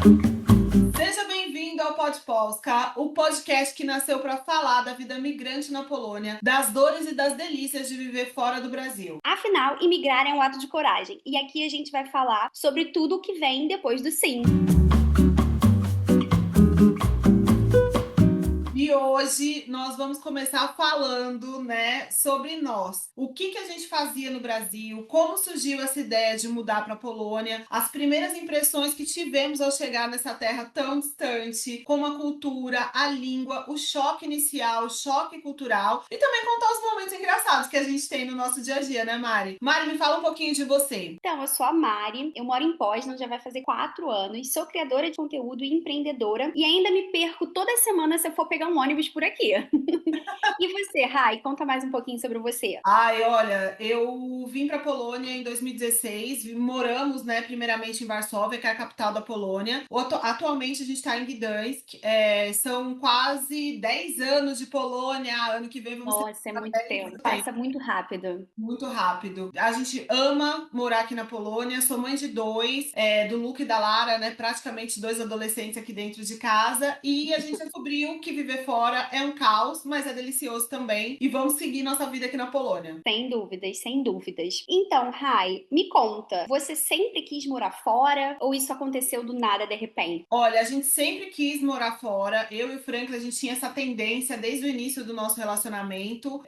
Seja bem-vindo ao Pod Polska, o podcast que nasceu para falar da vida migrante na Polônia, das dores e das delícias de viver fora do Brasil. Afinal, imigrar é um ato de coragem. E aqui a gente vai falar sobre tudo o que vem depois do sim. E hoje nós vamos começar falando, né, sobre nós. O que a gente fazia no Brasil, como surgiu essa ideia de mudar para a Polônia, as primeiras impressões que tivemos ao chegar nessa terra tão distante, como a cultura, a língua, o choque inicial, o choque cultural e também contar os momentos engraçados que a gente tem no nosso dia a dia, né, Mari? Mari, me fala um pouquinho de você. Então, eu sou a Mari, eu moro em Poznan, já vai fazer 4 anos, sou criadora de conteúdo e empreendedora e ainda me perco toda semana se eu for pegar um ônibus por aqui. E você, Rai, conta mais um pouquinho sobre você. Ai, olha, eu vim para Polônia em 2016, moramos, né, primeiramente em Varsóvia, que é a capital da Polônia. Atualmente a gente está em Gdańsk, são quase 10 anos de Polônia, ano que vem vamos ser Nossa, é muito 10 tempo, anos. passa muito rápido. Muito rápido. A gente ama morar aqui na Polônia. Sou mãe de dois, do Luca e da Lara, né? Praticamente dois adolescentes aqui dentro de casa. E a gente descobriu que viver fora é um caos, mas é delicioso também. E vamos seguir nossa vida aqui na Polônia. Sem dúvidas, sem dúvidas. Então, Rai, me conta, você sempre quis morar fora ou isso aconteceu do nada de repente? Olha, a gente sempre quis morar fora. Eu e o Franklin, a gente tinha essa tendência desde o início do nosso relacionamento.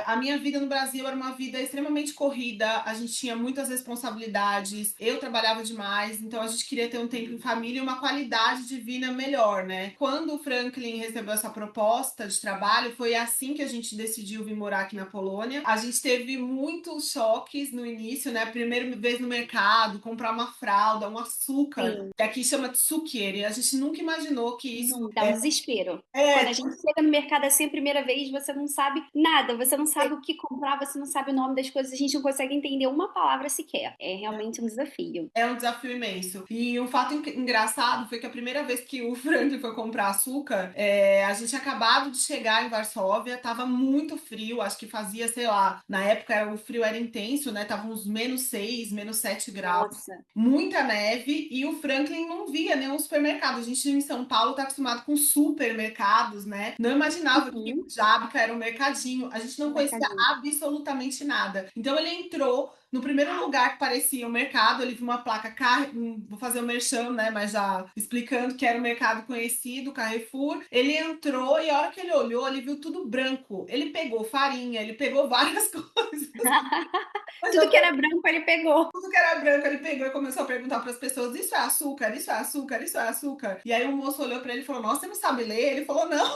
A minha vida no Brasil era uma vida extremamente corrida. A gente tinha muitas responsabilidades. Eu trabalhava demais, então a gente queria ter um tempo em família e uma qualidade de vida melhor, né? Quando o Franklin recebeu essa proposta de trabalho, foi assim que a gente decidiu vir morar aqui na Polônia. A gente teve muitos choques no início, né? Primeira vez no mercado, comprar uma fralda, um açúcar, Sim. que aqui chama tsukier. A gente nunca imaginou que isso Não, dá um desespero. Quando a é, gente chega no mercado assim a primeira vez, você não sabe nada, você não sabe o que comprar, você não sabe o nome das coisas, a gente não consegue entender uma palavra sequer. É realmente um desafio. é um desafio imenso. E um fato engraçado foi que a primeira vez que o Franklin foi comprar açúcar, a gente tinha acabado de chegar em Varsóvia, tava muito frio, acho que fazia, sei lá, na época o frio era intenso, né? Tava uns -6, -7 graus, Nossa. muita neve, e o Franklin não via nenhum supermercado. A gente em São Paulo tá acostumado com supermercados, né? Não imaginava que Uhum. Jábica era um mercadinho. A gente não Um conhecia mercadinho. absolutamente nada. Então ele entrou no primeiro lugar que parecia um mercado, ele viu uma placa, vou fazer o merchan, né? Mas já explicando que era um mercado conhecido, Carrefour. Ele entrou e a hora que ele olhou, ele viu tudo branco. Ele pegou farinha, ele pegou várias coisas. Tudo que era branco ele pegou. Tudo que era branco, ele pegou e começou a perguntar para as pessoas: isso é açúcar? Isso é açúcar? Isso é açúcar? E aí o moço olhou para ele e falou: nossa, você não sabe ler? Ele falou: não.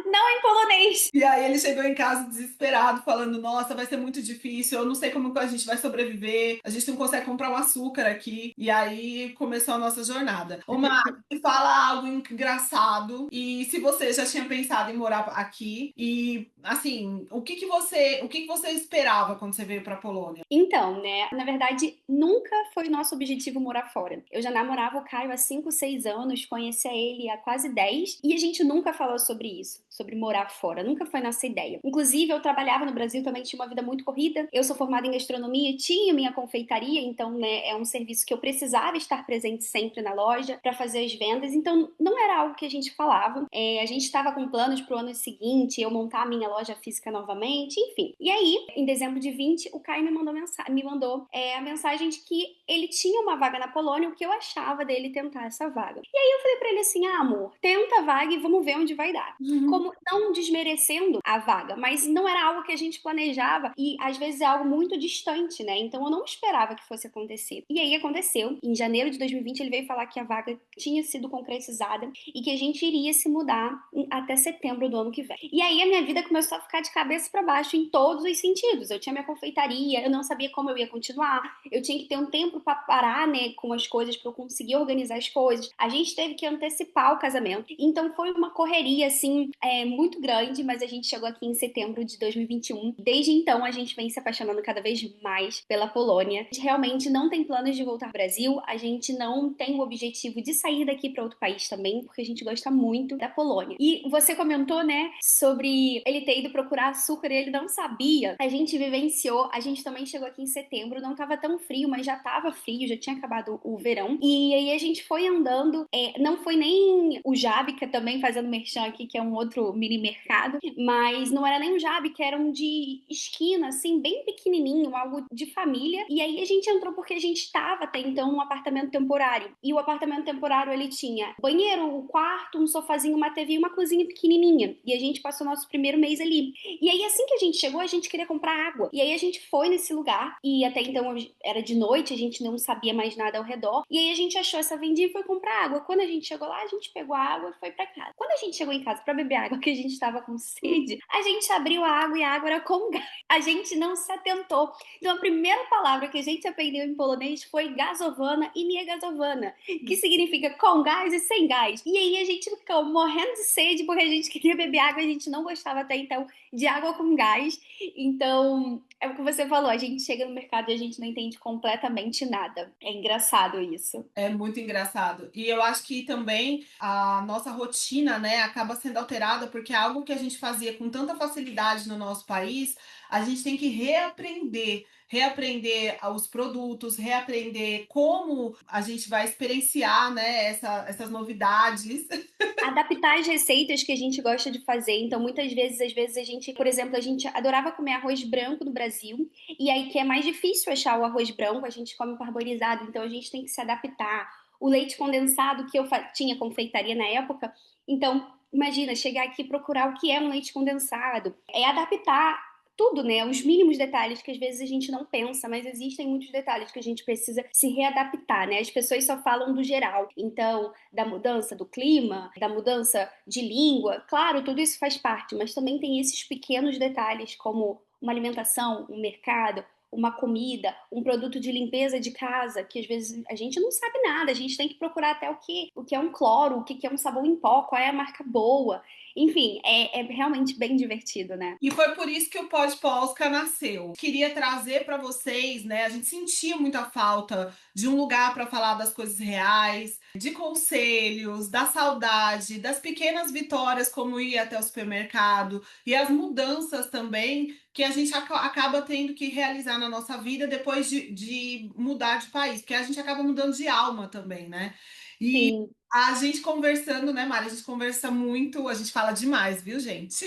Não em polonês. E aí ele chegou em casa desesperado, falando: nossa, vai ser muito difícil, eu não sei como que a gente vai sobreviver, a gente não consegue comprar um açúcar aqui. E aí começou a nossa jornada. Ô, Mar, me fala algo engraçado. E se você já tinha pensado em morar aqui, e assim, o que que você esperava quando você veio pra Polônia? Então, né? Na verdade, nunca foi nosso objetivo morar fora. Eu já namorava o Caio há 5, 6 anos, conhecia ele há quase 10 e a gente nunca falou sobre isso, sobre morar fora. Nunca foi nossa ideia. Inclusive, eu trabalhava no Brasil, também tinha uma vida muito corrida. Eu sou formada em gastronomia, tinha minha confeitaria, então, né, é um serviço que eu precisava estar presente sempre na loja para fazer as vendas. Então, não era algo que a gente falava. A gente estava com planos para o ano seguinte, eu montar a minha loja física novamente, enfim. E aí, em dezembro de 20, o Caio me mandou a mensagem de que ele tinha uma vaga na Polônia, o que eu achava dele tentar essa vaga. E aí eu falei pra ele assim: ah, amor, tenta a vaga e vamos ver onde vai dar. Como não desmerecendo a vaga, mas não era algo que a gente planejava e às vezes é algo muito distante, né? Então eu não esperava que fosse acontecer. E aí aconteceu. Em janeiro de 2020 ele veio falar que a vaga tinha sido concretizada e que a gente iria se mudar até setembro do ano que vem. E aí a minha vida começou a ficar de cabeça para baixo em todos os sentidos. Eu tinha minha confeitaria, eu não sabia como eu ia continuar, eu tinha que ter um tempo para parar, né, com as coisas para eu conseguir organizar as coisas. A gente teve que antecipar o casamento. Então foi uma correria assim, muito grande, mas a gente chegou aqui em setembro de 2021. Desde então a gente vem se apaixonando cada vez vez mais pela Polônia. A gente realmente não tem planos de voltar ao Brasil, a gente não tem o objetivo de sair daqui para outro país também, porque a gente gosta muito da Polônia. E você comentou, né, sobre ele ter ido procurar açúcar e ele não sabia. A gente vivenciou, a gente também chegou aqui em setembro, não tava tão frio, mas já tava frio, já tinha acabado o verão. E aí a gente foi andando, não foi nem o Jábica também fazendo merchan aqui, que é um outro mini mercado, mas não era nem o Jábica, era um de esquina, assim, bem pequenininho, algo de família. E aí a gente entrou porque a gente estava até então num apartamento temporário. E o apartamento temporário, ele tinha banheiro, o quarto, um sofazinho, uma TV e uma cozinha pequenininha. E a gente passou nosso primeiro mês ali. E aí, assim que a gente chegou, a gente queria comprar água. E aí a gente foi nesse lugar, e até então era de noite, a gente não sabia mais nada ao redor. E aí a gente achou essa vendinha e foi comprar água. Quando a gente chegou lá, a gente pegou a água e foi pra casa. Quando a gente chegou em casa pra beber água, que a gente tava com sede, a gente abriu a água e a água era com gás. A gente não se atentou. Então, a primeira palavra que a gente aprendeu em polonês foi gazovana e nie gazovana, que significa com gás e sem gás. E aí a gente ficou morrendo de sede porque a gente queria beber água, a gente não gostava até então de água com gás. Então, é o que você falou, a gente chega no mercado e a gente não entende completamente nada. É engraçado isso. É muito engraçado. E eu acho que também a nossa rotina, né, acaba sendo alterada porque é algo que a gente fazia com tanta facilidade no nosso país, a gente tem que reaprender, reaprender os produtos, reaprender como a gente vai experienciar, né, essas novidades. Adaptar as receitas que a gente gosta de fazer. Então, muitas vezes, às vezes a gente, por exemplo, a gente adorava comer arroz branco no Brasil, e aí que é mais difícil achar o arroz branco, a gente come parboilizado, então a gente tem que se adaptar. O leite condensado que eu tinha confeitaria na época, então imagina chegar aqui e procurar o que é um leite condensado. É adaptar tudo, né? Os mínimos detalhes que às vezes a gente não pensa, mas existem muitos detalhes que a gente precisa se readaptar, né? As pessoas só falam do geral. Então, da mudança do clima, da mudança de língua. Claro, tudo isso faz parte, mas também tem esses pequenos detalhes, como uma alimentação, um mercado, uma comida, um produto de limpeza de casa, que às vezes a gente não sabe nada, a gente tem que procurar até o que é um cloro, o que é um sabão em pó, qual é a marca boa. Enfim, é realmente bem divertido, né? E foi por isso que o Pod Polska nasceu. Queria trazer para vocês, né? A gente sentia muita falta de um lugar para falar das coisas reais, de conselhos, da saudade, das pequenas vitórias, como ir até o supermercado e as mudanças também que a gente acaba tendo que realizar na nossa vida depois de mudar de país, porque a gente acaba mudando de alma também, né? E Sim. a gente conversando, né, Mari? A gente conversa muito, a gente fala demais, viu, gente?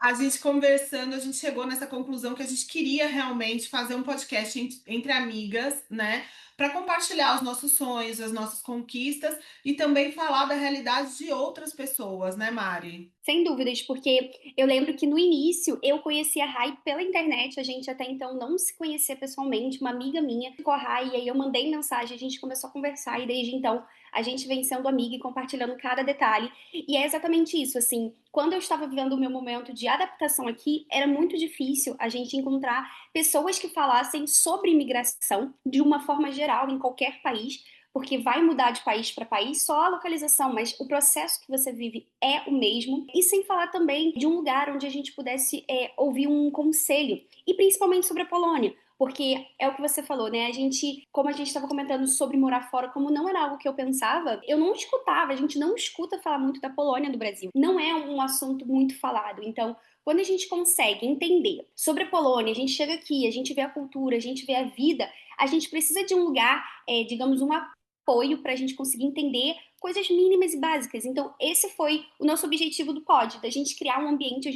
A gente conversando, a gente chegou nessa conclusão que a gente queria realmente fazer um podcast entre amigas, né? Para compartilhar os nossos sonhos, as nossas conquistas e também falar da realidade de outras pessoas, né, Mari? Sem dúvidas, porque eu lembro que no início eu conhecia a Rai pela internet, a gente até então não se conhecia pessoalmente, uma amiga minha ficou a Rai, e aí eu mandei mensagem, a gente começou a conversar, e desde então a gente vem sendo amiga e compartilhando cada detalhe. E é exatamente isso, assim, quando eu estava vivendo o meu momento de adaptação aqui, era muito difícil a gente encontrar pessoas que falassem sobre imigração de uma forma geral em qualquer país, porque vai mudar de país para país só a localização, mas o processo que você vive é o mesmo. E sem falar também de um lugar onde a gente pudesse ouvir um conselho, e principalmente sobre a Polônia. Porque é o que você falou, né? A gente, como a gente estava comentando sobre morar fora, como não era algo que eu pensava, eu não escutava, a gente não escuta falar muito da Polônia do Brasil. Não é um assunto muito falado. Então, quando a gente consegue entender sobre a Polônia, a gente chega aqui, a gente vê a cultura, a gente vê a vida, a gente precisa de um lugar, digamos, um apoio para a gente conseguir entender coisas mínimas e básicas. Então, esse foi o nosso objetivo do pod, da gente criar um ambiente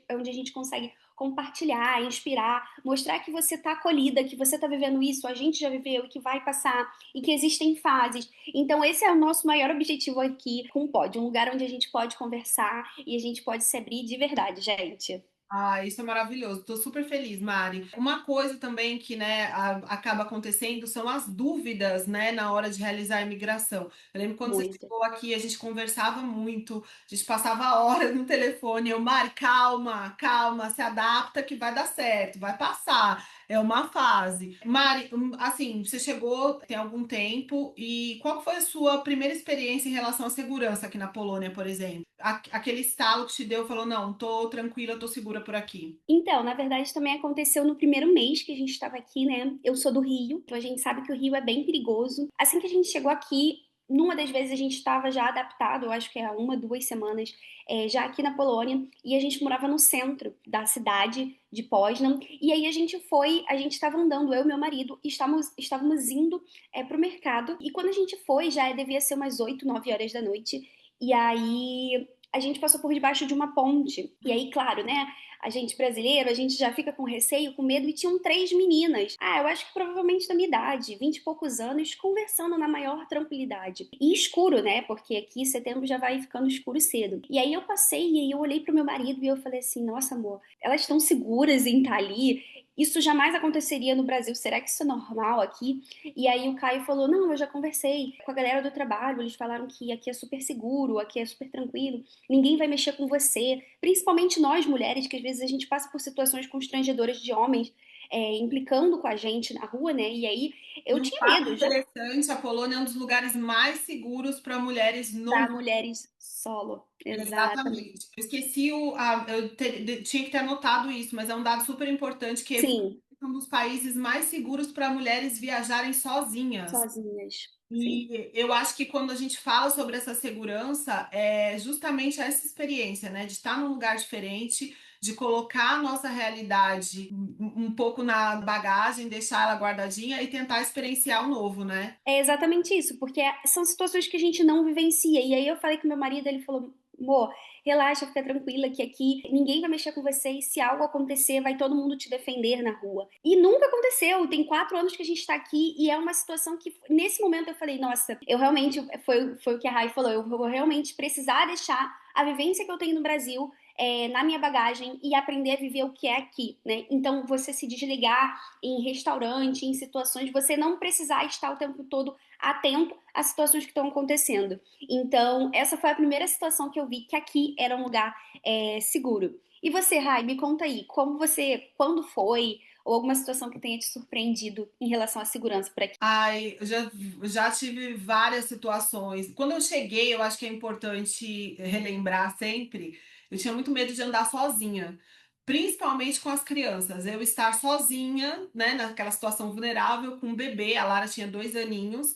onde a gente consegue compartilhar, inspirar, mostrar que você está acolhida, que você está vivendo isso, a gente já viveu e que vai passar, e que existem fases. Então, esse é o nosso maior objetivo aqui com o pod, um lugar onde a gente pode conversar e a gente pode se abrir de verdade, gente. Ah, isso é maravilhoso. Tô super feliz, Mari. Uma coisa também que, né, acaba acontecendo são as dúvidas, né, na hora de realizar a imigração. Eu lembro quando você Muito. chegou aqui, a gente conversava muito, a gente passava horas no telefone. Eu, Mari, calma, calma, se adapta que vai dar certo, vai passar. É uma fase. Mari, assim, você chegou tem algum tempo e qual que foi a sua primeira experiência em relação à segurança aqui na Polônia, por exemplo? Aquele estalo que te deu, falou, não, tô tranquila, tô segura por aqui. Então, na verdade, também aconteceu no primeiro mês que a gente estava aqui, né? Eu sou do Rio, então a gente sabe que o Rio é bem perigoso. Assim que a gente chegou aqui, numa das vezes a gente estava já adaptado, eu acho que há uma, 2 semanas, já aqui na Polônia, e a gente morava no centro da cidade de Poznan. E aí a gente estava andando, eu e meu marido, e estávamos indo para o mercado. E quando a gente foi, já devia ser umas 8, 9 horas da noite. E aí a gente passou por debaixo de uma ponte. E aí, claro, né? A gente brasileiro, a gente já fica com receio, com medo, e tinham 3 meninas. Ah, eu acho que provavelmente da minha idade, 20 e poucos anos, conversando na maior tranquilidade. E escuro, né? Porque aqui setembro já vai ficando escuro cedo. E aí eu passei e aí eu olhei pro meu marido e eu falei assim: nossa, amor, elas estão seguras em estar ali? Isso jamais aconteceria no Brasil. Será que isso é normal aqui? E aí o Caio falou: não, eu já conversei com a galera do trabalho, eles falaram que aqui é super seguro, aqui é super tranquilo, ninguém vai mexer com você, principalmente nós mulheres, que às vezes a gente passa por situações constrangedoras de homens implicando com a gente na rua, né? E aí E eu um tinha fato medo já interessante, a Polônia é um dos lugares mais seguros para mulheres no para mundo. mulheres solo. Exatamente. Exatamente. Eu esqueci tinha que ter anotado isso, mas é um dado super importante que Sim, é um dos países mais seguros para mulheres viajarem sozinhas. sozinhas. Sim. E eu acho que quando a gente fala sobre essa segurança, é justamente essa experiência, né? De estar num lugar diferente, de colocar a nossa realidade um pouco na bagagem, deixar ela guardadinha e tentar experienciar o novo, né? É exatamente isso, porque são situações que a gente não vivencia. E aí eu falei com meu marido, ele falou: amor, relaxa, fica tranquila, que aqui ninguém vai mexer com você e se algo acontecer, vai todo mundo te defender na rua. E nunca aconteceu, tem 4 anos que a gente tá aqui e é uma situação que, nesse momento, eu falei: nossa, eu realmente, foi o que a Rai falou, eu vou realmente precisar deixar a vivência que eu tenho no Brasil. Na minha bagagem e aprender a viver o que é aqui, né? Então, você se desligar em restaurante, em situações, você não precisar estar o tempo todo atento às situações que estão acontecendo. Então, essa foi a primeira situação que eu vi que aqui era um lugar seguro. E você, Rai, me conta aí, quando foi, ou alguma situação que tenha te surpreendido em relação à segurança por aqui? Ai, já tive várias situações. Quando eu cheguei, eu acho que é importante relembrar sempre. Eu tinha muito medo de andar sozinha, principalmente com as crianças. Eu estar sozinha, né, naquela situação vulnerável com um bebê. A Lara tinha 2 aninhos.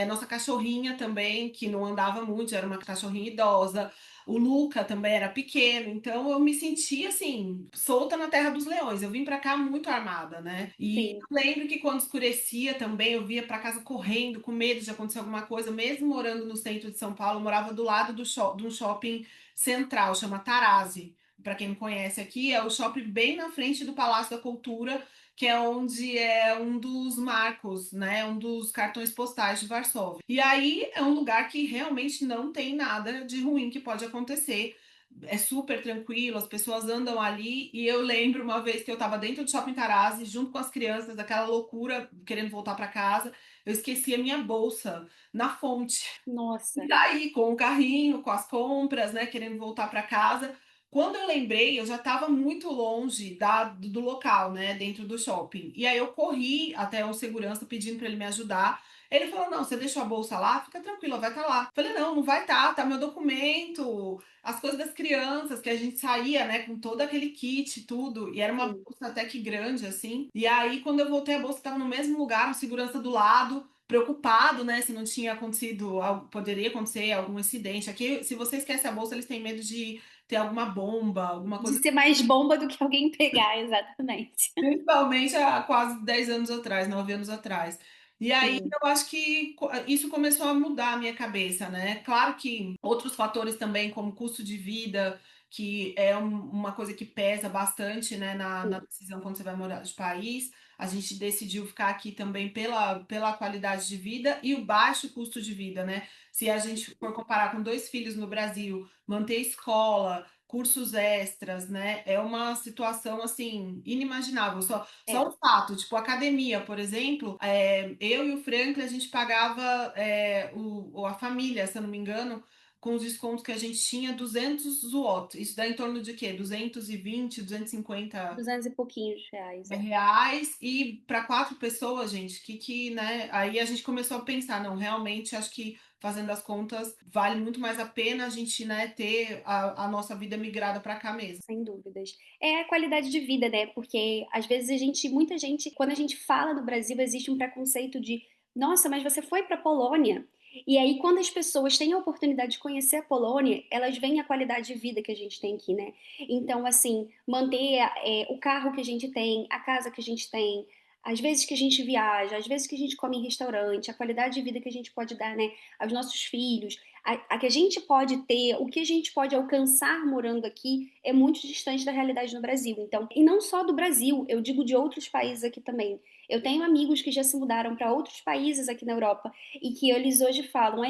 Nossa cachorrinha também, que não andava muito, era uma cachorrinha idosa. O Luca também era pequeno, então eu me sentia assim, solta na terra dos leões. Eu vim pra cá muito armada, né? E Sim, eu lembro que quando escurecia também, eu via pra casa correndo, com medo de acontecer alguma coisa, mesmo morando no centro de São Paulo, eu morava do lado de um shopping central, chama Tarazi. Para quem não conhece aqui, é o shopping bem na frente do Palácio da Cultura, que é onde é um dos marcos, né? Um dos cartões postais de Varsóvia. E aí é um lugar que realmente não tem nada de ruim que pode acontecer. É super tranquilo, as pessoas andam ali. E eu lembro uma vez que eu estava dentro do Shopping Tarazi, junto com as crianças, daquela loucura, querendo voltar para casa. Eu esqueci a minha bolsa na fonte. E nossa, daí, com o carrinho, com as compras, né, querendo voltar para casa. Quando eu lembrei, eu já estava muito longe do local, né, dentro do shopping. E aí eu corri até o segurança pedindo para ele me ajudar. Ele falou: não, você deixou a bolsa lá? Fica tranquila, vai estar lá. Falei: não, não vai estar, tá meu documento, as coisas das crianças, que a gente saía, né, com todo aquele kit, tudo. E era uma sim, bolsa até que grande, assim. E aí, quando eu voltei, a bolsa estava no mesmo lugar, o segurança do lado preocupado, né, se não tinha acontecido, poderia acontecer algum incidente. Aqui, se você esquece a bolsa, eles têm medo de ter alguma bomba, alguma de coisa, ser mais bomba do que alguém pegar, exatamente. principalmente há quase 10 anos atrás, 9 anos atrás. E aí Sim, eu acho que isso começou a mudar a minha cabeça, né? Claro que outros fatores também, como custo de vida, que é uma coisa que pesa bastante, né, na sim, decisão quando você vai morar de país. A gente decidiu ficar aqui também pela qualidade de vida e o baixo custo de vida, né? Se a gente for comparar com 2 filhos no Brasil, manter escola, cursos extras, né? É uma situação assim inimaginável. Só é. um fato, tipo, academia, por exemplo, eu e o Franklin, a gente pagava a família, se eu não me engano, com os descontos que a gente tinha, 200 zloty. Isso dá em torno de quê? 220, 250 200 e pouquinhos reais, é. reais. E para 4 pessoas, gente, né? Aí a gente começou a pensar, não, realmente acho que fazendo as contas vale muito mais a pena a gente, né, ter a nossa vida migrada para cá mesmo. Sem dúvidas. É a qualidade de vida, né? Porque às vezes muita gente, quando a gente fala no Brasil, existe um preconceito de, nossa, mas você foi para Polônia. E aí, quando as pessoas têm a oportunidade de conhecer a Polônia, elas veem a qualidade de vida que a gente tem aqui, né? Então, assim, manter o carro que a gente tem, a casa que a gente tem, às vezes que a gente viaja, às vezes que a gente come em restaurante, a qualidade de vida que a gente pode dar, né, aos nossos filhos, a que a gente pode ter, o que a gente pode alcançar morando aqui é muito distante da realidade no Brasil. Então, e não só do Brasil, eu digo de outros países aqui também. Eu tenho amigos que já se mudaram para outros países aqui na Europa e que eles hoje falam,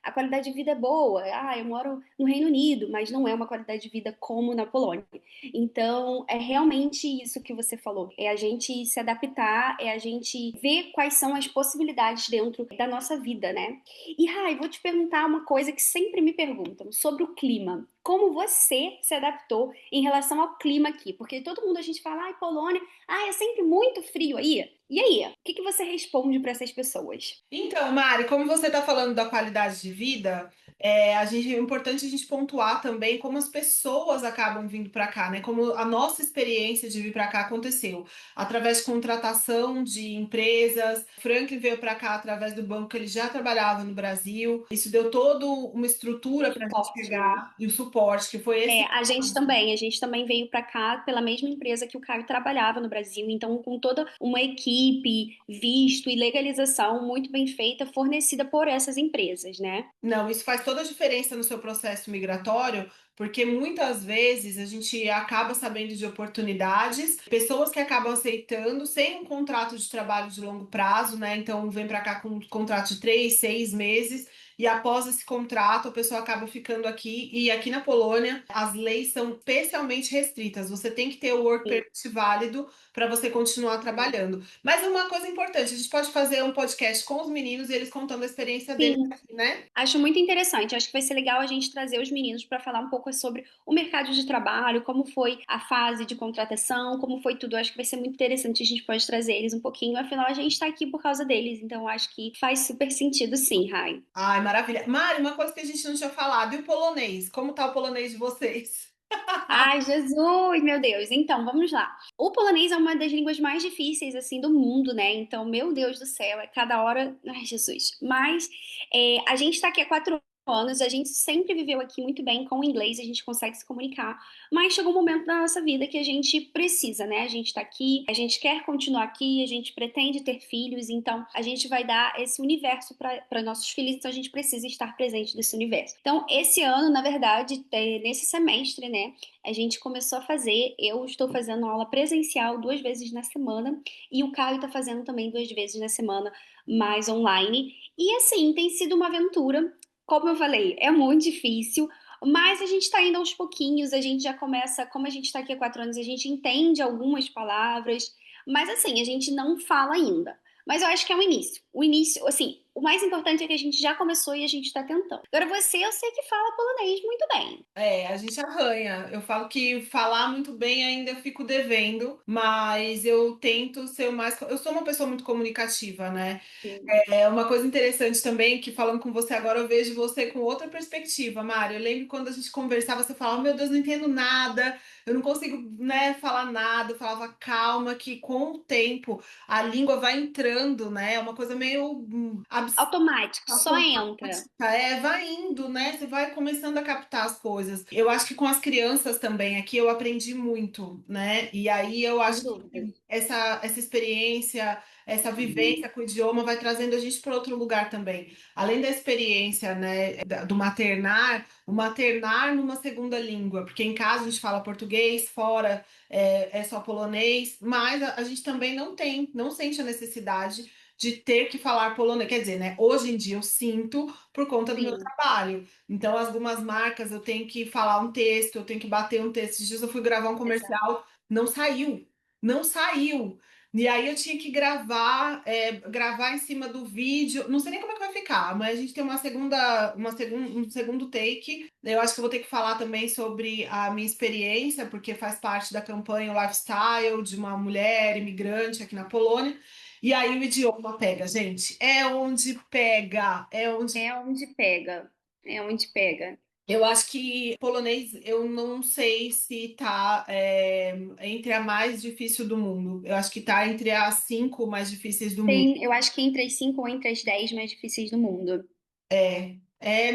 a qualidade de vida é boa. Ah, eu moro no Reino Unido, mas não é uma qualidade de vida como na Polônia. Então, é realmente isso que você falou. É a gente se adaptar, é a gente ver quais são as possibilidades dentro da nossa vida, né? E, Rai, vou te perguntar uma coisa que sempre me perguntam sobre o clima. Como você se adaptou em relação ao clima aqui? Porque todo mundo a gente fala, ai, Polônia, é sempre muito frio aí. E aí, o que que você responde para essas pessoas? Então, Mari, como você está falando da qualidade de vida, é importante a gente pontuar também como as pessoas acabam vindo para cá, né? Como a nossa experiência de vir para cá aconteceu através de contratação de empresas. Franklin veio para cá através do banco que ele já trabalhava no Brasil. Isso deu toda uma estrutura para a gente Suporte, né? chegar e o suporte que foi esse. A gente também veio para cá pela mesma empresa que o Caio trabalhava no Brasil, então com toda uma equipe, visto e legalização muito bem feita, fornecida por essas empresas, né? Não, isso faz toda a diferença no seu processo migratório, porque muitas vezes a gente acaba sabendo de oportunidades, pessoas que acabam aceitando sem um contrato de trabalho de longo prazo, né? Então vem para cá com um contrato de 3, 6 meses. E após esse contrato, a pessoa acaba ficando aqui. E aqui na Polônia, as leis são especialmente restritas. Você tem que ter o work Sim. permit válido para você continuar trabalhando. Mas uma coisa importante, a gente pode fazer um podcast com os meninos e eles contando a experiência deles Sim. aqui, né? Acho muito interessante. Acho que vai ser legal a gente trazer os meninos para falar um pouco sobre o mercado de trabalho, como foi a fase de contratação, como foi tudo. Acho que vai ser muito interessante. A gente pode trazer eles um pouquinho. Afinal, a gente está aqui por causa deles. Então, acho que faz super sentido, sim, Rai. Ai, maravilha. Mari, uma coisa que a gente não tinha falado, e o polonês? Como tá o polonês de vocês? Ai, Jesus, meu Deus. Então, vamos lá. O polonês é uma das línguas mais difíceis, assim, do mundo, né? Então, meu Deus do céu, é cada hora. Ai, Jesus. Mas a gente tá aqui há 4 anos, a gente sempre viveu aqui muito bem com o inglês, a gente consegue se comunicar. Mas chegou um momento da nossa vida que a gente precisa, né? A gente tá aqui, a gente quer continuar aqui, a gente pretende ter filhos, então a gente vai dar esse universo para nossos filhos, então a gente precisa estar presente nesse universo. Então, esse ano, na verdade, nesse semestre, né? A gente começou a fazer, eu estou fazendo aula presencial 2 vezes na semana e o Caio está fazendo também 2 vezes na semana, mais online. E assim, tem sido uma aventura. Como eu falei, é muito difícil, mas a gente está indo aos pouquinhos, a gente já começa, como a gente está aqui há 4 anos, a gente entende algumas palavras, mas assim, a gente não fala ainda. Mas eu acho que é o início. O início, assim, o mais importante é que a gente já começou e a gente está tentando. Agora você, eu sei que fala polonês muito bem. É, a gente arranha. Eu falo que falar muito bem ainda eu fico devendo, mas eu tento ser o mais. Eu sou uma pessoa muito comunicativa, né? Sim. É uma coisa interessante também, que falando com você agora, eu vejo você com outra perspectiva, Mário. Eu lembro quando a gente conversava, você falava, meu Deus, não entendo nada, eu não consigo, né, falar nada. Eu falava, calma, que com o tempo a língua vai entrando, né? É uma coisa meio Automático, só automática, entra. vai indo, né? Você vai começando a captar as coisas. Eu acho que com as crianças também aqui eu aprendi muito, né? E aí eu Sem acho dúvida. que essa experiência, essa vivência com o idioma vai trazendo a gente para outro lugar também. Além da experiência, né, do maternar, o maternar numa segunda língua, porque em casa a gente fala português, fora é só polonês, mas a gente também não sente a necessidade de ter que falar polonês. Quer dizer, né? Hoje em dia eu sinto por conta do meu Sim. trabalho. Então, algumas marcas eu tenho que falar um texto, eu tenho que bater um texto. Esses dias eu fui gravar um Exato. comercial, não saiu. Não saiu. E aí eu tinha que gravar em cima do vídeo. Não sei nem como é que vai ficar, mas a gente tem um segundo take. Eu acho que eu vou ter que falar também sobre a minha experiência, porque faz parte da campanha o Lifestyle de uma mulher imigrante aqui na Polônia. E aí o idioma pega, gente. É onde pega, é onde. É onde pega. É onde pega. Eu acho que polonês, eu não sei se tá entre a mais difícil do mundo. Eu acho que tá entre as 5 mais difíceis do mundo. Tem, eu acho que entre as 5 ou entre as 10 mais difíceis do mundo.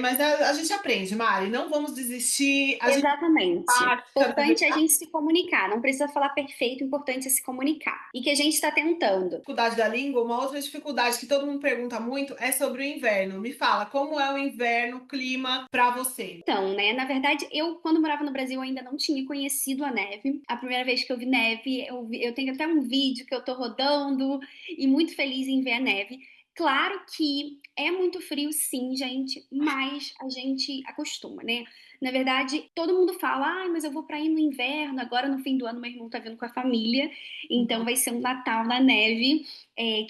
Mas a gente aprende, Mari. Não vamos desistir. A gente Exatamente. tá cada vez Importante é a gente se comunicar. Não precisa falar perfeito, importante é se comunicar. E que a gente está tentando. dificuldade da língua. Uma outra dificuldade que todo mundo pergunta muito é sobre o inverno. Me fala, como é o inverno, o clima para você? Então, né, na verdade, eu, quando morava no Brasil, ainda não tinha conhecido a neve. A primeira vez que eu vi neve, eu tenho até um vídeo que eu tô rodando e muito feliz em ver a neve. Claro que é muito frio, sim, gente, mas a gente acostuma, né? Na verdade, todo mundo fala, ah, mas eu vou pra ir no inverno. Agora, no fim do ano, meu irmão tá vindo com a família, então vai ser um Natal na neve,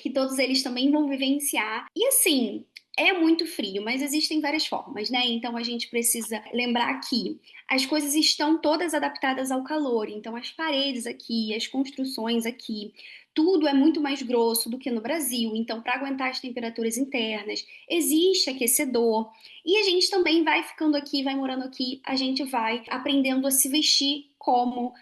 que todos eles também vão vivenciar. E assim, é muito frio, mas existem várias formas, né? Então a gente precisa lembrar que as coisas estão todas adaptadas ao calor. Então as paredes aqui, as construções aqui, tudo é muito mais grosso do que no Brasil. Então, para aguentar as temperaturas internas, existe aquecedor. E a gente também vai ficando aqui, vai morando aqui, a gente vai aprendendo a se vestir como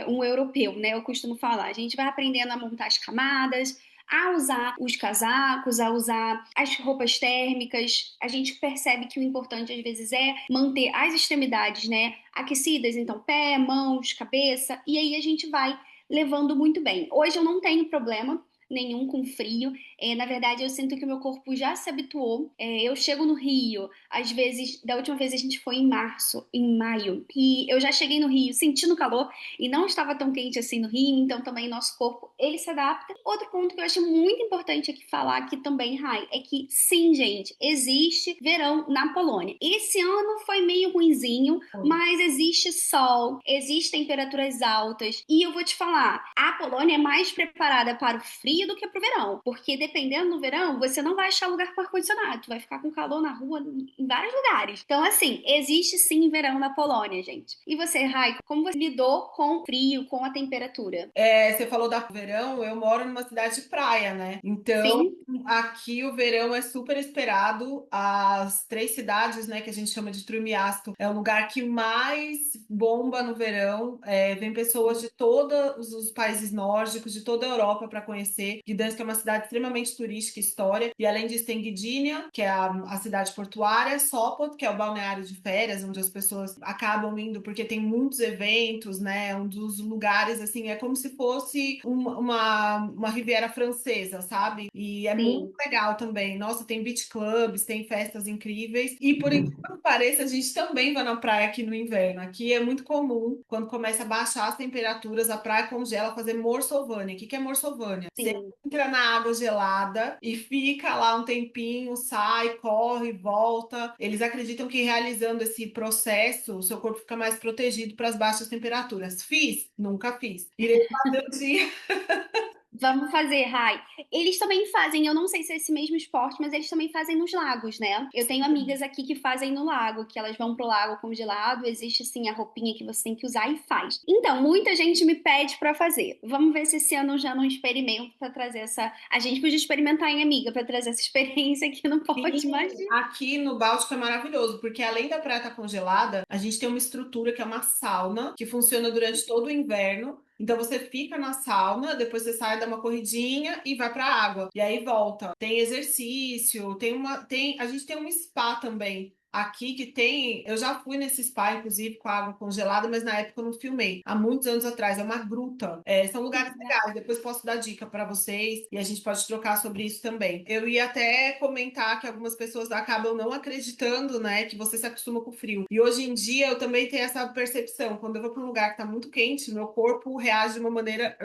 um europeu, né? Eu costumo falar. A gente vai aprendendo a montar as camadas, a usar os casacos, a usar as roupas térmicas. A gente percebe que o importante às vezes é manter as extremidades, né, aquecidas, então pé, mãos, cabeça, e aí a gente vai levando muito bem. Hoje eu não tenho problema nenhum com frio. Na verdade, eu sinto que o meu corpo já se habituou. Eu chego no Rio, às vezes, da última vez a gente foi em março, em maio, e eu já cheguei no Rio sentindo calor e não estava tão quente assim no Rio, então também nosso corpo ele se adapta. Outro ponto que eu acho muito importante aqui falar aqui também, Rai, é que sim, gente, existe verão na Polônia. Esse ano foi meio ruinzinho, mas existe sol, existem temperaturas altas e eu vou te falar, a Polônia é mais preparada para o frio do que para o verão, porque dependendo do verão, você não vai achar lugar com ar-condicionado, tu vai ficar com calor na rua em vários lugares. Então, assim, existe sim verão na Polônia, gente. E você, Rai, como você lidou com o frio, com a temperatura? Você falou da verão, eu moro numa cidade de praia, né? Então, Sim, aqui o verão é super esperado. As 3 cidades, né, que a gente chama de Trymiasto, é o lugar que mais bomba no verão. Vem pessoas de todos os países nórdicos, de toda a Europa para conhecer. Gdansk é uma cidade extremamente turística e história. E além disso, tem Gdynia, que é a cidade portuária, Sopot, que é o balneário de férias, onde as pessoas acabam indo porque tem muitos eventos, né? Um dos lugares, assim, é como se fosse uma Riviera Francesa, sabe? E é muito sim. legal também. Nossa, tem beach clubs, tem festas incríveis. E por incrível que pareça, a gente também vai na praia aqui no inverno. Aqui é muito comum, quando começa a baixar as temperaturas, a praia congela, fazer morsovânia. O que que é morsovânia? Você Sim, entra na água gelada e fica lá um tempinho, sai, corre, volta. Eles acreditam que realizando esse processo, o seu corpo fica mais protegido para as baixas temperaturas. Fiz? Nunca fiz. Irei fazer um dia. vamos fazer, Rai. Eles também fazem, eu não sei se é esse mesmo esporte, mas eles também fazem nos lagos, né? Eu tenho amigas aqui que fazem no lago, que elas vão pro lago congelado, existe assim a roupinha que você tem que usar e faz. Então, muita gente me pede pra fazer. Vamos ver se esse ano já não experimento pra trazer essa. A gente podia experimentar, hein, amiga, pra trazer essa experiência que não pode Sim, imaginar. aqui no Báltico é maravilhoso, porque além da praia estar congelada, a gente tem uma estrutura que é uma sauna, que funciona durante todo o inverno. Então você fica na sauna, depois você sai, dá uma corridinha e vai para a água. E aí volta. Tem exercício, a gente tem um spa também. Aqui que tem, eu já fui nesse spa, inclusive, com a água congelada, mas na época eu não filmei. Há muitos anos atrás, é uma gruta. São Que lugares legal. legais, depois posso dar dica para vocês e a gente pode trocar sobre isso também. Eu ia até comentar que algumas pessoas acabam não acreditando, né, que você se acostuma com o frio. E hoje em dia eu também tenho essa percepção. Quando eu vou para um lugar que tá muito quente, meu corpo reage de uma maneira.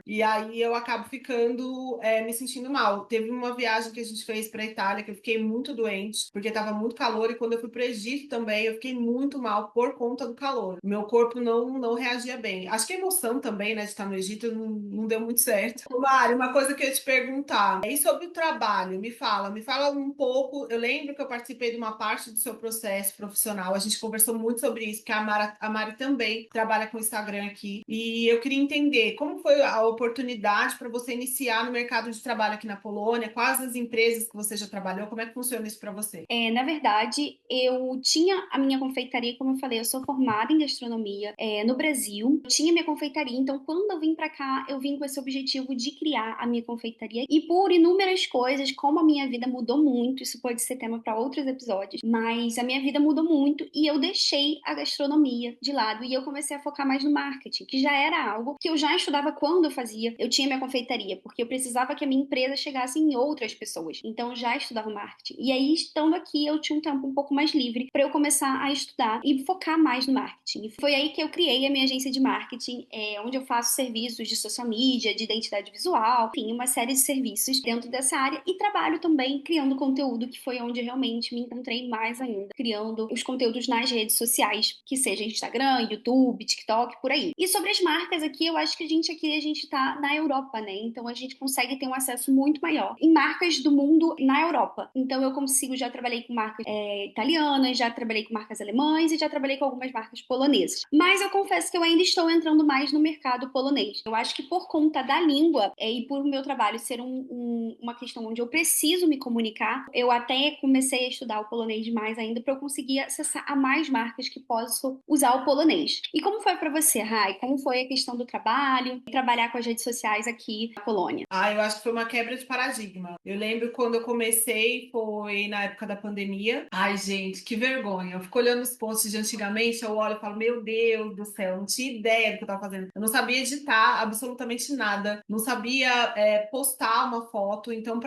E aí eu acabo ficando, me sentindo mal. Teve uma viagem que a gente fez para Itália que eu fiquei muito doente, porque tava muito calor, e quando eu fui pro Egito também, eu fiquei muito mal por conta do calor. Meu corpo não reagia bem. Acho que a emoção também, né, de estar no Egito não deu muito certo. Ô, Mari, uma coisa que eu ia te perguntar, e sobre o trabalho, me fala um pouco. Eu lembro que eu participei de uma parte do seu processo profissional, a gente conversou muito sobre isso, porque a Mari também trabalha com Instagram aqui, e eu queria entender como foi a oportunidade para você iniciar no mercado de trabalho aqui na Polônia, quais as empresas que você já trabalhou, como é que funciona isso para você? Na verdade, eu tinha a minha confeitaria, como eu falei, eu sou formada em gastronomia, no Brasil. Eu tinha minha confeitaria, então quando eu vim para cá, eu vim com esse objetivo de criar a minha confeitaria. E por inúmeras coisas, como a minha vida mudou muito, isso pode ser tema para outros episódios, mas a minha vida mudou muito e eu deixei a gastronomia de lado e eu comecei a focar mais no marketing, que já era algo que eu já estudava quando eu fazia. Eu tinha minha confeitaria, porque eu precisava que a minha empresa chegasse em outras pessoas. Então eu já estudava marketing. E aí, estando aqui, eu tinha um tempo um pouco mais livre para eu começar a estudar e focar mais no marketing. E foi aí que eu criei a minha agência de marketing, onde eu faço serviços de social media, de identidade visual, enfim, uma série de serviços dentro dessa área e trabalho também criando conteúdo, que foi onde realmente me encontrei mais ainda, criando os conteúdos nas redes sociais, que seja Instagram, YouTube, TikTok, por aí. E sobre as marcas aqui, eu acho que a gente tá na Europa, né? Então a gente consegue ter um acesso muito maior em marcas do mundo na Europa. Então eu consigo, já trabalhei com marcas italianas, já trabalhei com marcas alemãs e já trabalhei com algumas marcas polonesas. Mas eu confesso que eu ainda estou entrando mais no mercado polonês. Eu acho que por conta da língua e por o meu trabalho ser uma questão onde eu preciso me comunicar, eu até comecei a estudar o polonês mais ainda para eu conseguir acessar a mais marcas que possam usar o polonês. E como foi para você, Rai? Como foi a questão do trabalho e trabalhar com as redes sociais aqui na Polônia? Ah, eu acho que foi uma quebra de paradigma. Eu lembro quando eu comecei, foi na época da pandemia. Ai, gente, que vergonha. Eu fico olhando os posts de antigamente, eu olho e falo, meu Deus do céu, eu não tinha ideia do que eu tava fazendo. Eu não sabia editar absolutamente nada, não sabia postar uma foto. Então,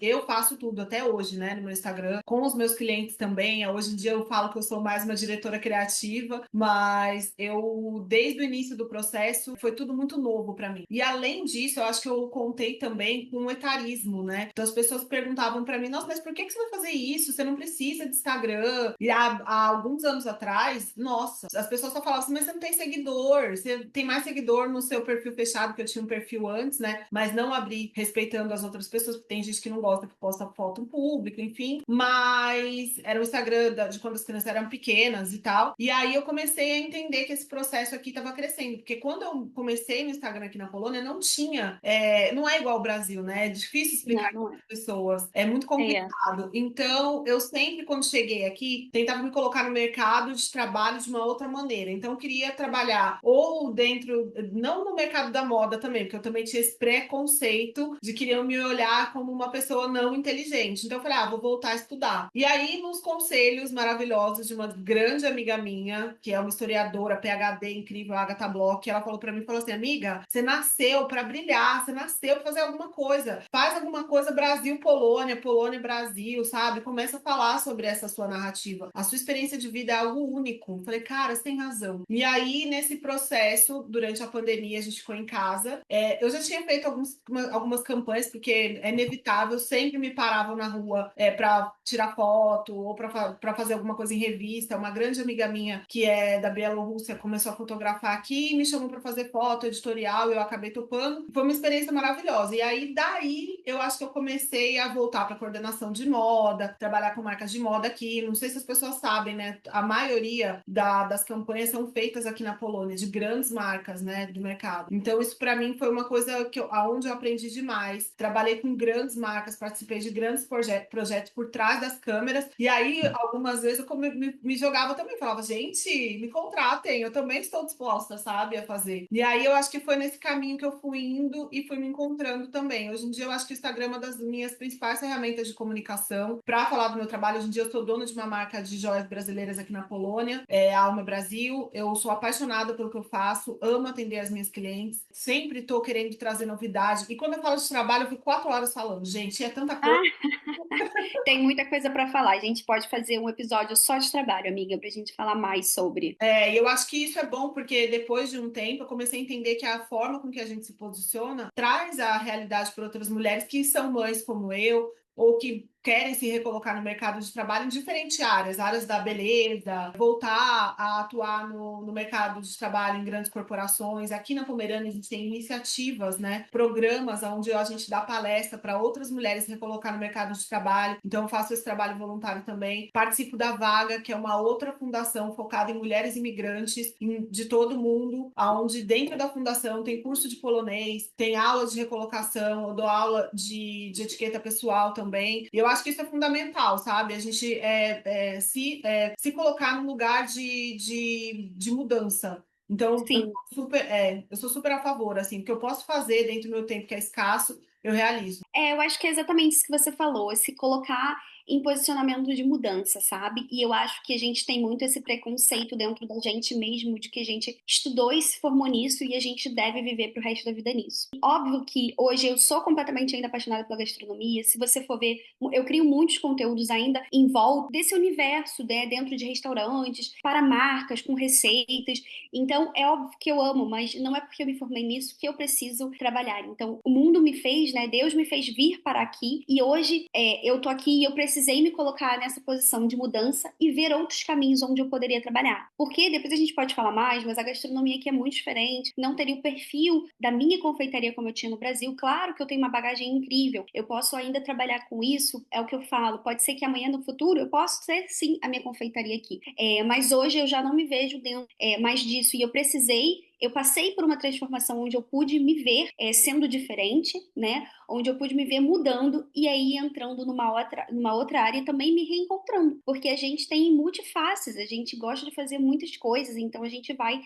eu faço tudo até hoje, né, no meu Instagram, com os meus clientes também. Hoje em dia eu falo que eu sou mais uma diretora criativa, mas desde o início do processo, foi tudo muito novo para mim. E além disso, eu acho que eu contei também com o etarismo, né? Então as pessoas perguntavam para mim, nossa, mas por que você vai fazer isso? Você não precisa de Instagram. E há alguns anos atrás, nossa, as pessoas só falavam assim, mas você não tem seguidor, você tem mais seguidor no seu perfil fechado, que eu tinha um perfil antes, né? Mas não abri respeitando as outras pessoas, porque tem gente que não gosta que posta foto em público, enfim. Mas era o Instagram de quando as crianças eram pequenas e tal. E aí eu comecei a entender que esse processo aqui estava crescendo, porque quando eu comecei no Instagram aqui na Polônia, não tinha, não é igual ao Brasil, né? É difícil explicar Não, para não as pessoas, é muito é. complicado. Então, eu sempre, quando cheguei aqui, tentava me colocar no mercado de trabalho de uma outra maneira. Então, eu queria trabalhar ou dentro, não no mercado da moda também, porque eu também tinha esse preconceito de queriam me olhar como uma pessoa não inteligente. Então, eu falei, vou voltar a estudar. E aí, nos conselhos maravilhosos de uma grande amiga minha, que é uma historiadora, PhD incrível, Agatha Bloch, ela falou para mim, falou assim, amiga, você nasceu para brilhar, você nasceu para fazer alguma coisa, faz alguma coisa Brasil, Polônia, Polônia, Brasil, sabe? Começa a falar sobre essa sua narrativa. A sua experiência de vida é algo único. Falei, cara, você tem razão. E aí, nesse processo, durante a pandemia, a gente ficou em casa. Eu já tinha feito algumas campanhas, porque é inevitável, sempre me paravam na rua para tirar foto ou para fazer alguma coisa em revista. Uma grande amiga minha, que é da Bielorrússia, começou a fotografar aqui e me chamou para fazer foto, editorial, eu acabei topando. Foi uma experiência maravilhosa. E aí, daí, eu acho que eu comecei a voltar para coordenação de moda, trabalhar com marcas de moda aqui. Não sei se as pessoas sabem, né? A maioria das campanhas são feitas aqui na Polônia, de grandes marcas, né, do mercado. Então, isso para mim foi uma coisa aonde eu aprendi demais. Trabalhei com grandes marcas, participei de grandes projetos por trás das câmeras. E aí, algumas vezes, eu me jogava também, falava, gente, me contratem, eu também estou disposta, sabe, a fazer. E aí, eu acho que foi nesse caminho que eu fui indo e fui me encontrando também. Hoje em dia, eu acho que o Instagram é uma das minhas principais ferramentas de comunicação para falar do meu trabalho. Hoje em dia, eu sou dona de uma marca de joias brasileiras aqui na Polônia, a Alma Brasil. Eu sou apaixonada pelo que eu faço, amo atender as minhas clientes, sempre estou querendo trazer novidade. E quando eu falo de trabalho, eu fico 4 horas falando, gente, é tanta coisa. Ah, tem muita coisa para falar. A gente pode fazer um episódio só de trabalho, amiga, pra gente falar mais sobre. E eu acho que isso é bom, porque depois de um tempo eu comecei a entender que a forma com que a gente se posiciona traz a realidade para outras mulheres que são mães como eu, ou que querem se recolocar no mercado de trabalho em diferentes áreas, áreas da beleza, voltar a atuar no mercado de trabalho em grandes corporações. Aqui na Pomerânia a gente tem iniciativas, né, programas onde a gente dá palestra para outras mulheres se recolocar no mercado de trabalho. Então eu faço esse trabalho voluntário também. Participo da Vaga, que é uma outra fundação focada em mulheres imigrantes de todo mundo, onde dentro da fundação tem curso de polonês, tem aula de recolocação, eu dou aula de etiqueta pessoal também. E eu acho que isso é fundamental, sabe? A gente se colocar no lugar de mudança. Então, Sim. eu sou super a favor, assim, porque eu posso fazer dentro do meu tempo, que é escasso, eu realizo. Eu acho que é exatamente isso que você falou, é se colocar em posicionamento de mudança, sabe? E eu acho que a gente tem muito esse preconceito dentro da gente mesmo, de que a gente estudou e se formou nisso e a gente deve viver pro resto da vida nisso. Óbvio que hoje eu sou completamente ainda apaixonada pela gastronomia. Se você for ver, eu crio muitos conteúdos ainda em volta desse universo, né, dentro de restaurantes, para marcas, com receitas. Então, é óbvio que eu amo, mas não é porque eu me formei nisso que eu preciso trabalhar. Então, o mundo me fez, né? Deus me fez vir para aqui e hoje eu tô aqui e eu precisei me colocar nessa posição de mudança e ver outros caminhos onde eu poderia trabalhar. Porque depois a gente pode falar mais, mas a gastronomia aqui é muito diferente, não teria o perfil da minha confeitaria como eu tinha no Brasil. Claro que eu tenho uma bagagem incrível, eu posso ainda trabalhar com isso, é o que eu falo. Pode ser que amanhã no futuro eu possa ser sim a minha confeitaria aqui. Mas hoje eu já não me vejo dentro mais disso e eu passei por uma transformação onde eu pude me ver sendo diferente, né? Onde eu pude me ver mudando e aí entrando numa outra área e também me reencontrando. Porque a gente tem multifaces, a gente gosta de fazer muitas coisas, então a gente vai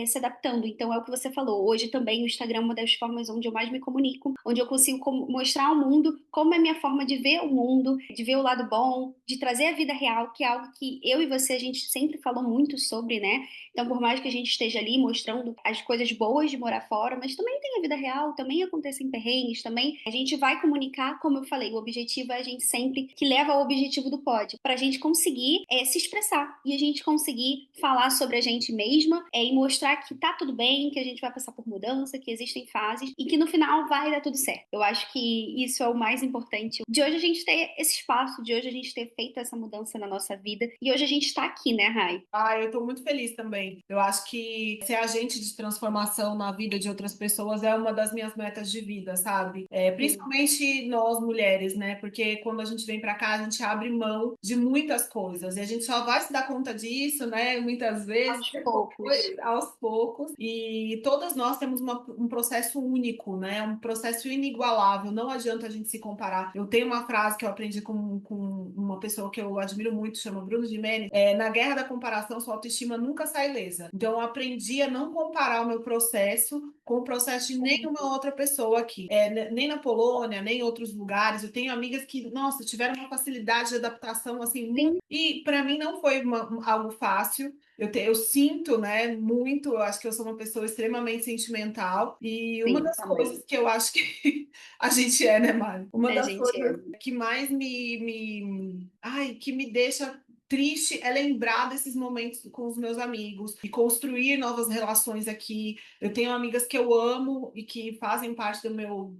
se adaptando. Então é o que você falou. Hoje também o Instagram é uma das formas onde eu mais me comunico, onde eu consigo mostrar ao mundo como é a minha forma de ver o mundo, de ver o lado bom, de trazer a vida real, que é algo que eu e você a gente sempre falou muito sobre, né? Então, por mais que a gente esteja ali mostrando as coisas boas de morar fora, mas também tem a vida real, também acontecem perrengues, também a gente vai comunicar, como eu falei, o objetivo é a gente sempre que leva ao objetivo do pódio, para a gente conseguir se expressar e a gente conseguir falar sobre a gente mesma e mostrar que tá tudo bem, que a gente vai passar por mudança, que existem fases e que no final vai dar tudo certo. Eu acho que isso é o mais importante. De hoje a gente ter esse espaço, de hoje a gente ter feito essa mudança na nossa vida e hoje a gente tá aqui, né, Rai? Ah, eu tô muito feliz também. Eu acho que ser agente de transformação na vida de outras pessoas é uma das minhas metas de vida, sabe? Sim, Principalmente nós mulheres, né? Porque quando a gente vem pra cá, a gente abre mão de muitas coisas e a gente só vai se dar conta disso, né? Muitas vezes aos poucos. depois, aos poucos. E todas nós temos um processo único, né? Um processo inigualável. Não adianta a gente se comparar. Eu tenho uma frase que eu aprendi com uma pessoa que eu admiro muito, chama Bruno Gimenez. Na guerra da comparação, sua autoestima nunca sai ilesa. Então, eu aprendi a não comparar o meu processo com o processo de nenhuma outra pessoa aqui. Nem na Polônia, nem em outros lugares. Eu tenho amigas que, nossa, tiveram uma facilidade de adaptação, assim, muito... Sim, E para mim não foi algo fácil. Eu sinto, né, muito, eu acho que eu sou uma pessoa extremamente sentimental, e uma sim, das também. coisas que eu acho que a gente é, né, Mari? Uma A das gente é. coisas que mais que me deixa triste é lembrar desses momentos com os meus amigos e construir novas relações aqui. Eu tenho amigas que eu amo e que fazem parte do meu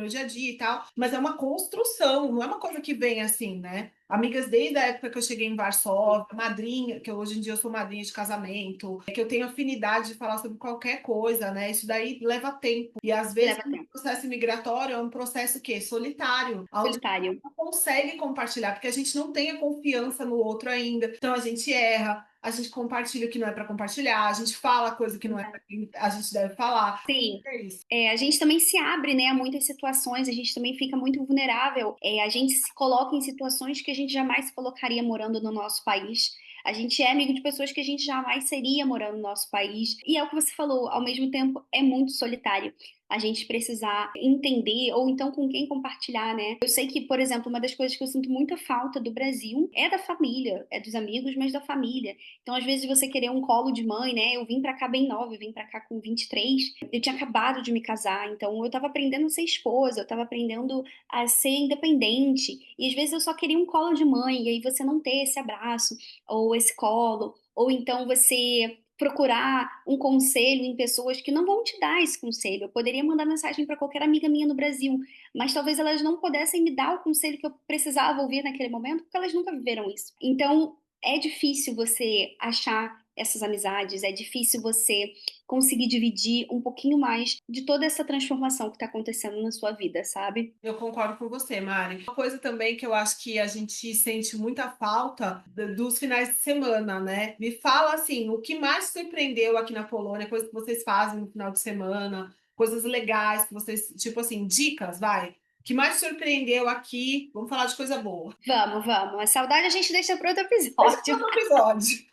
dia a dia e tal, mas é uma construção, não é uma coisa que vem assim, né? Amigas desde a época que eu cheguei em Varsóvia, madrinha, que hoje em dia eu sou madrinha de casamento, que eu tenho afinidade de falar sobre qualquer coisa, né? Isso daí leva tempo. E às vezes Leva o tempo. processo migratório é um processo que solitário, onde Solitário. não consegue compartilhar, porque a gente não tem a confiança no outro ainda. Então a gente erra, a gente compartilha o que não é para compartilhar, a gente fala coisa que não é para quem a gente deve falar. Sim. É isso. A gente também se abre, né, a muitas situações, a gente também fica muito vulnerável. A gente se coloca em situações que a gente jamais se colocaria morando no nosso país. A gente é amigo de pessoas que a gente jamais seria morando no nosso país. E é o que você falou, ao mesmo tempo é muito solitário. A gente precisar entender, ou então com quem compartilhar, né? Eu sei que, por exemplo, uma das coisas que eu sinto muita falta do Brasil é da família, é dos amigos, mas da família. Então, às vezes, você querer um colo de mãe, né? Eu vim pra cá bem nova, eu vim pra cá com 23. Eu tinha acabado de me casar, então eu tava aprendendo a ser esposa, eu tava aprendendo a ser independente. E às vezes eu só queria um colo de mãe, e aí você não ter esse abraço, ou esse colo, ou então você procurar um conselho em pessoas que não vão te dar esse conselho. Eu poderia mandar mensagem para qualquer amiga minha no Brasil, mas talvez elas não pudessem me dar o conselho que eu precisava ouvir naquele momento, porque elas nunca viveram isso. Então, é difícil você achar essas amizades, é difícil você conseguir dividir um pouquinho mais de toda essa transformação que está acontecendo na sua vida, sabe? Eu concordo com você, Mari. Uma coisa também que eu acho que a gente sente muita falta dos finais de semana, né? Me fala assim, o que mais te surpreendeu aqui na Polônia, coisas que vocês fazem no final de semana, coisas legais que vocês, tipo assim, dicas, vai. O que mais te surpreendeu aqui? Vamos falar de coisa boa. Vamos, vamos. A saudade a gente deixa para outro Deixa para episódio. outro episódio.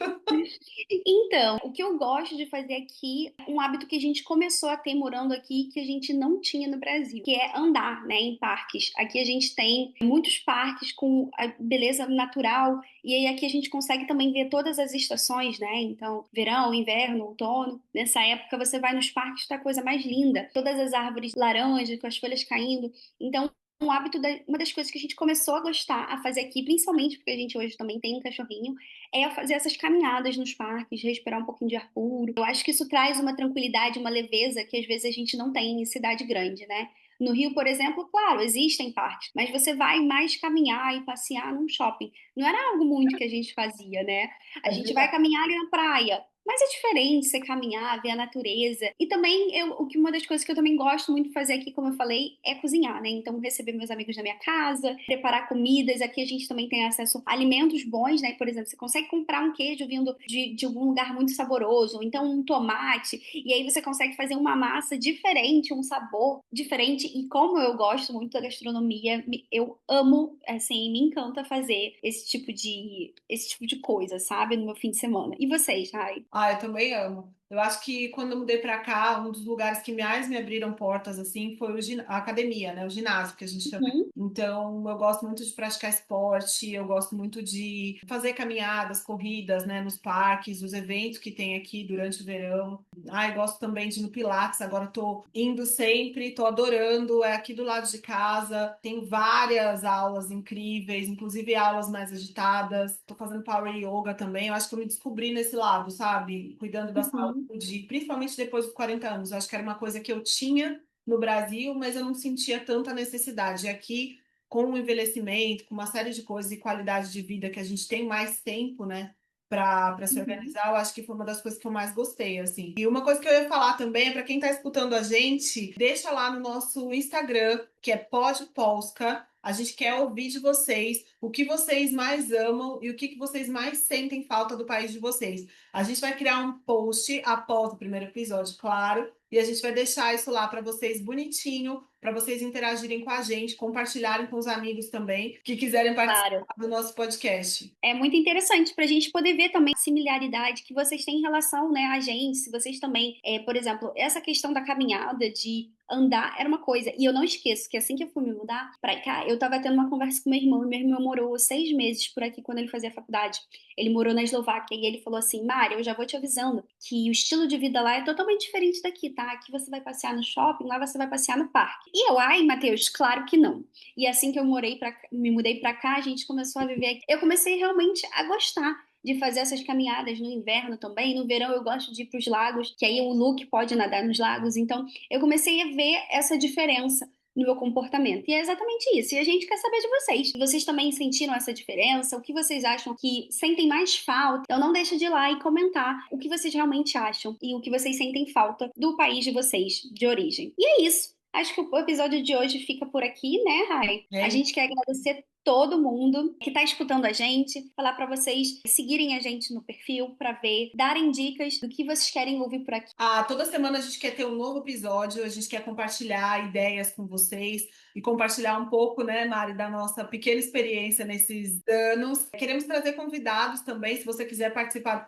Então, o que eu gosto de fazer aqui, um hábito que a gente começou a ter morando aqui, que a gente não tinha no Brasil, que é andar, né, em parques. Aqui a gente tem muitos parques com a beleza natural, e aí aqui a gente consegue também ver todas as estações, né? Então, verão, inverno, outono. Nessa época você vai nos parques, tá a coisa mais linda. Todas as árvores laranjas, com as folhas caindo. Então, um hábito, uma das coisas que a gente começou a gostar a fazer aqui, principalmente porque a gente hoje também tem um cachorrinho, é fazer essas caminhadas nos parques, respirar um pouquinho de ar puro. Eu acho que isso traz uma tranquilidade, uma leveza que às vezes a gente não tem em cidade grande, né? No Rio, por exemplo, claro, existem parques, mas você vai mais caminhar e passear num shopping. Não era algo muito que a gente fazia, né? A É gente vai verdade. caminhar ali na praia. Mas é diferente você caminhar, ver a natureza. E também, uma das coisas que eu também gosto muito de fazer aqui, como eu falei, é cozinhar, né? Então, receber meus amigos na minha casa, preparar comidas. Aqui a gente também tem acesso a alimentos bons, né? Por exemplo, você consegue comprar um queijo vindo de algum lugar muito saboroso, ou então um tomate, e aí você consegue fazer uma massa diferente, um sabor diferente. E como eu gosto muito da gastronomia, eu amo, assim, me encanta fazer esse tipo de coisa, sabe? No meu fim de semana. E vocês, Rai? Ah, eu também amo. Eu acho que quando eu mudei para cá, um dos lugares que mais me abriram portas assim foi a academia, né? O ginásio que a gente chama. Uhum. Então, eu gosto muito de praticar esporte, eu gosto muito de fazer caminhadas, corridas, né, nos parques, os eventos que tem aqui durante o verão. Ah, eu gosto também de ir no Pilates, agora tô indo sempre, tô adorando, é aqui do lado de casa. Tem várias aulas incríveis, inclusive aulas mais agitadas. Tô fazendo Power Yoga também. Eu acho que eu me descobri nesse lado, sabe? Cuidando da Uhum. saúde, principalmente depois dos 40 anos. Eu acho que era uma coisa que eu tinha no Brasil, mas eu não sentia tanta necessidade. E aqui, com o envelhecimento, com uma série de coisas e qualidade de vida que a gente tem mais tempo, né? Para se Uhum. organizar, eu acho que foi uma das coisas que eu mais gostei, assim. E uma coisa que eu ia falar também é para quem está escutando a gente, deixa lá no nosso Instagram, que é Podpolska. A gente quer ouvir de vocês o que vocês mais amam e o que vocês mais sentem falta do país de vocês. A gente vai criar um post após o primeiro episódio, claro, e a gente vai deixar isso lá para vocês bonitinho, para vocês interagirem com a gente, compartilharem com os amigos também que quiserem participar Claro. do nosso podcast. É muito interessante para a gente poder ver também a similaridade que vocês têm em relação, né, a gente, se vocês também, por exemplo, essa questão da caminhada, de andar, era uma coisa, e eu não esqueço que assim que eu fui me mudar pra cá, eu tava tendo uma conversa com meu irmão, e meu irmão morou 6 meses por aqui quando ele fazia faculdade. Ele morou na Eslováquia, e ele falou assim, Mari, eu já vou te avisando que o estilo de vida lá é totalmente diferente daqui, tá? Aqui você vai passear no shopping, lá você vai passear no parque. E eu, ai, Matheus, claro que não. E assim que eu me mudei pra cá, a gente começou a viver aqui. Eu comecei realmente a gostar de fazer essas caminhadas no inverno também. No verão eu gosto de ir para os lagos, que aí o Luke pode nadar nos lagos. Então eu comecei a ver essa diferença no meu comportamento. E é exatamente isso. E a gente quer saber de vocês. Vocês também sentiram essa diferença? O que vocês acham que sentem mais falta? Então não deixa de ir lá e comentar o que vocês realmente acham e o que vocês sentem falta do país de vocês, de origem. E é isso. Acho que o episódio de hoje fica por aqui, né, Rai? A É. gente quer agradecer todo mundo que está escutando a gente, falar para vocês seguirem a gente no perfil para ver, darem dicas do que vocês querem ouvir por aqui. Ah, toda semana a gente quer ter um novo episódio, a gente quer compartilhar ideias com vocês e compartilhar um pouco, né, Mari, da nossa pequena experiência nesses anos. Queremos trazer convidados também, se você quiser participar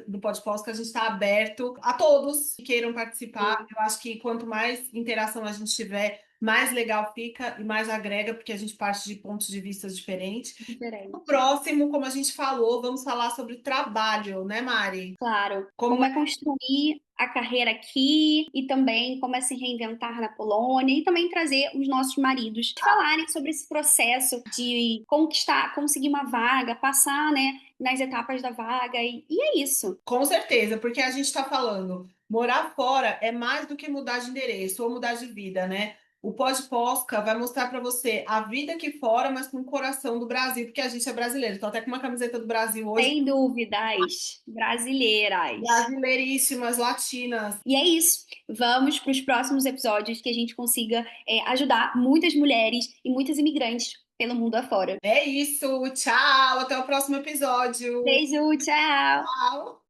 do podcast, a gente está aberto a todos que queiram participar. Eu acho que quanto mais interação a gente tiver, mais legal fica e mais agrega, porque a gente parte de pontos de vista diferentes. No Diferente. próximo, como a gente falou, vamos falar sobre trabalho, né, Mari? Claro, Como como é construir a carreira aqui e também como é se reinventar na Polônia e também trazer os nossos maridos falarem sobre esse processo de conquistar, conseguir uma vaga, passar, né, nas etapas da vaga e é isso. Com certeza, porque a gente está falando, morar fora é mais do que mudar de endereço ou mudar de vida, né? O Pós-Posca vai mostrar para você a vida aqui fora, mas com o coração do Brasil, porque a gente é brasileiro. Estou até com uma camiseta do Brasil hoje, Sem dúvidas, brasileiras. brasileiríssimas, latinas. E é isso. Vamos para os próximos episódios que a gente consiga ajudar muitas mulheres e muitas imigrantes pelo mundo afora. É isso, tchau, até o próximo episódio. Beijo, tchau! Tchau.